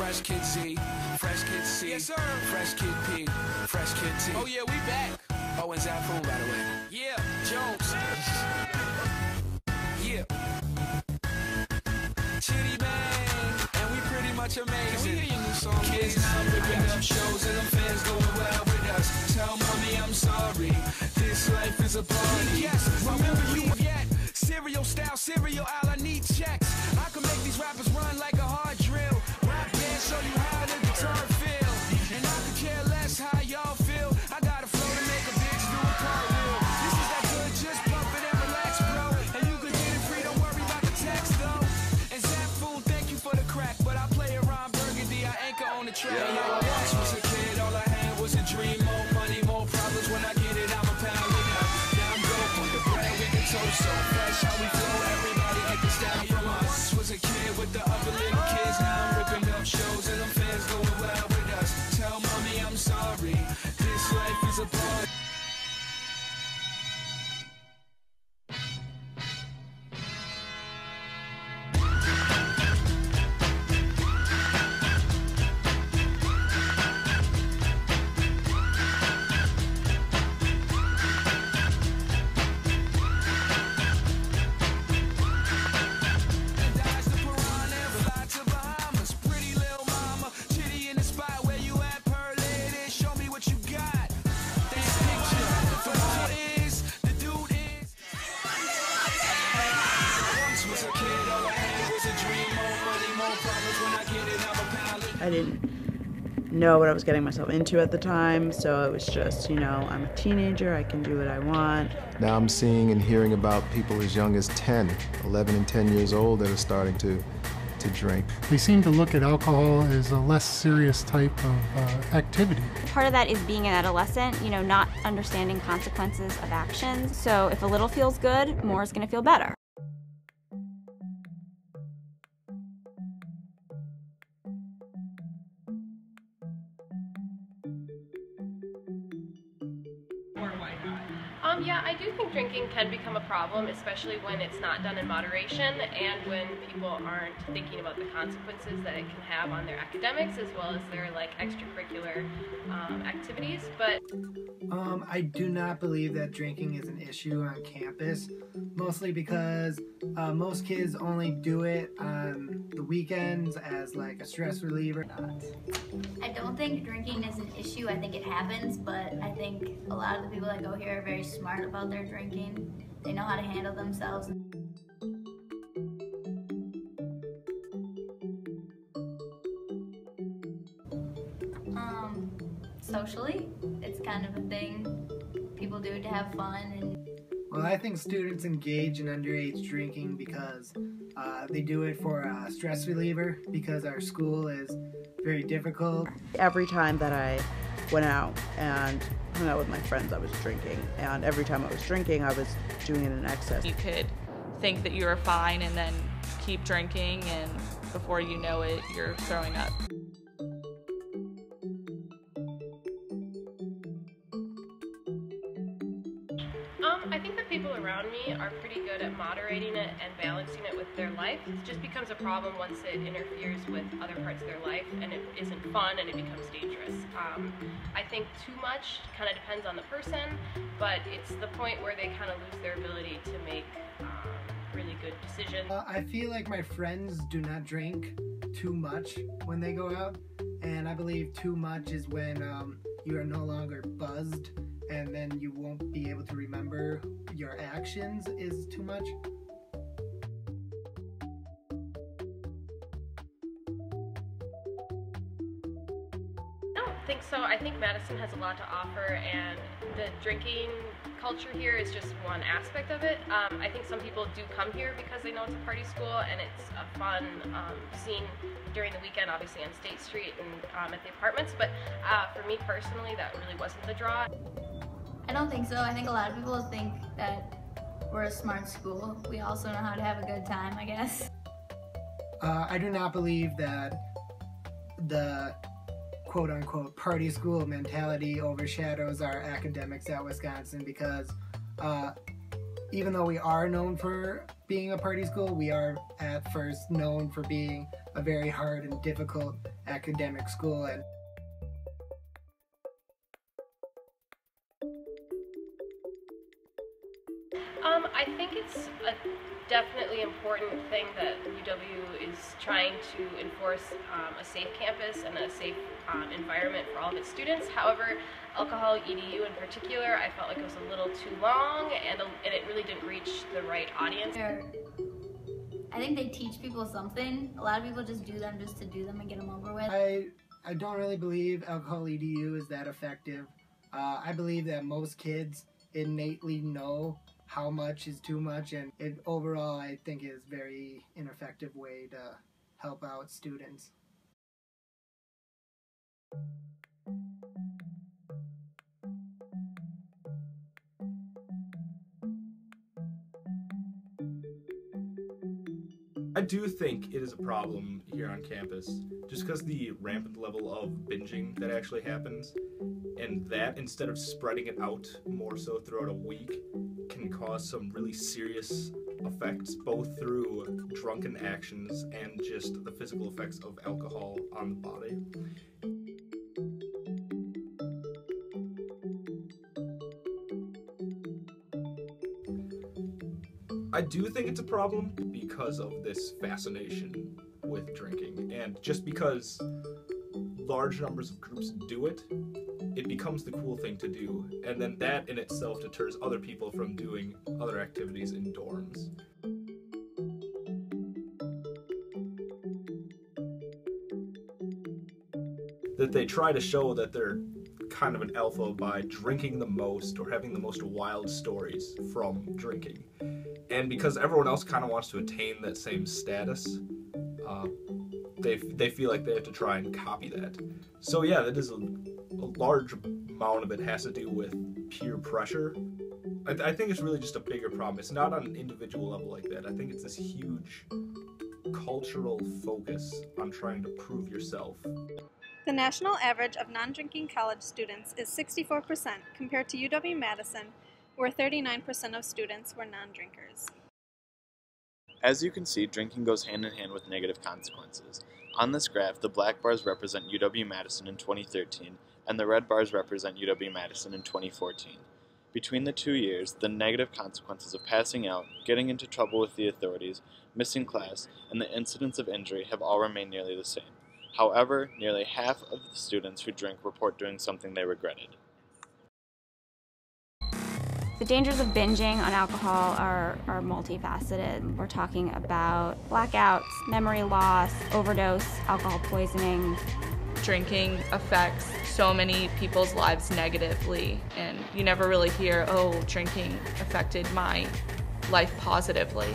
Fresh Kid Z, Fresh Kid C, yes sir. Fresh Kid P, Fresh Kid T. Oh yeah, we back. Oh, and Zap Fool, by the way. Yeah, Jones. Yeah. Chitty bang, and we pretty much amazing. Can we hear your new song? Kids now ripping up shows and them fans going wild with us. Tell mommy I'm sorry. This life is a party. Yes, remember you yet? Cereal style, cereal aisle, I need checks. I can make these rappers run like a hard drill. Rap band, show you how the guitar feel. And I could care less how y'all feel. I got a flow to make a bitch do a cartwheel. This is that good, just bump it and relax, bro. And you can get it free, don't worry about the text, though. And Zap Fool, thank you for the crack, but I play around Burgundy, I anchor on the track. Yeah, I once was a kid, all I had was a dream. More money, more problems. When I get it, I'm a pound it up. Now I'm broke on the bread, we can toast so fresh how we flow. Everybody get this down from us. Was a kid with the other little kids, now I'm ripping up shows and them fans going wild with us. Tell mommy I'm sorry. This life is a party. I didn't know what I was getting myself into at the time, so it was just, you know, I'm a teenager, I can do what I want. Now I'm seeing and hearing about people as young as 10, 11 and 10 years old that are starting to drink. They seem to look at alcohol as a less serious type of activity. Part of that is being an adolescent, you know, not understanding consequences of actions. So if a little feels good, more is going to feel better. Yeah, I do think drinking can become a problem, especially when it's not done in moderation and when people aren't thinking about the consequences that it can have on their academics as well as their extracurricular activities. But I do not believe that drinking is an issue on campus, mostly because most kids only do it on the weekends as like a stress reliever. I don't think drinking is an issue. I think it happens, but I think a lot of the people that go here are very smart about their drinking. They know how to handle themselves. Socially, it's kind of a thing people do to have fun. And well, I think students engage in underage drinking because they do it for a stress reliever because our school is very difficult. Every time that I went out and hung out with my friends, I was drinking, and every time I was drinking, I was doing it in excess. You could think that you were fine and then keep drinking, and before you know it, you're throwing up. I think the people around me are pretty good at moderating it and balancing it with their life. It just becomes a problem once it interferes with other parts of their life and it isn't fun and it becomes dangerous. I think too much kind of depends on the person, but it's the point where they kind of lose their ability to make really good decisions. I feel like my friends do not drink too much when they go out, and I believe too much is when you are no longer buzzed and then you won't be able to remember your actions is too much. I don't think so. I think Madison has a lot to offer, and the drinking culture here is just one aspect of it. I think some people do come here because they know it's a party school and it's a fun scene during the weekend, obviously on State Street and at the apartments, but for me personally, that really wasn't the draw. I don't think so. I think a lot of people think that we're a smart school. We also know how to have a good time, I guess. I do not believe that the quote-unquote party school mentality overshadows our academics at Wisconsin, because even though we are known for being a party school, we are at first known for being a very hard and difficult academic school. And I think it's a definitely important thing that UW is trying to enforce a safe campus and a safe environment for all of its students. However, alcohol EDU in particular, I felt like it was a little too long and it really didn't reach the right audience. I think they teach people something. A lot of people just do them just to do them and get them over with. I don't really believe alcohol EDU is that effective. I believe that most kids innately know how much is too much, and it overall I think is a very ineffective way to help out students. I do think it is a problem here on campus, just because the rampant level of binging that actually happens, and that instead of spreading it out more so throughout a week, can cause some really serious effects, both through drunken actions and just the physical effects of alcohol on the body. I do think it's a problem because of this fascination with drinking, and just because large numbers of groups do it, it becomes the cool thing to do, and then that in itself deters other people from doing other activities in dorms. That they try to show that they're kind of an alpha by drinking the most or having the most wild stories from drinking. And because everyone else kind of wants to attain that same status, they feel like they have to try and copy that. So yeah, that is a large amount of it has to do with peer pressure. I think it's really just a bigger problem. It's not on an individual level like that. I think it's this huge cultural focus on trying to prove yourself. The national average of non-drinking college students is 64% compared to UW-Madison, where 39% of students were non-drinkers. As you can see, drinking goes hand in hand with negative consequences. On this graph, the black bars represent UW-Madison in 2013, and the red bars represent UW-Madison in 2014. Between the 2 years, the negative consequences of passing out, getting into trouble with the authorities, missing class, and the incidence of injury have all remained nearly the same. However, nearly half of the students who drink report doing something they regretted. The dangers of binging on alcohol are multifaceted. We're talking about blackouts, memory loss, overdose, alcohol poisoning. Drinking affects so many people's lives negatively, and you never really hear, oh, drinking affected my life positively.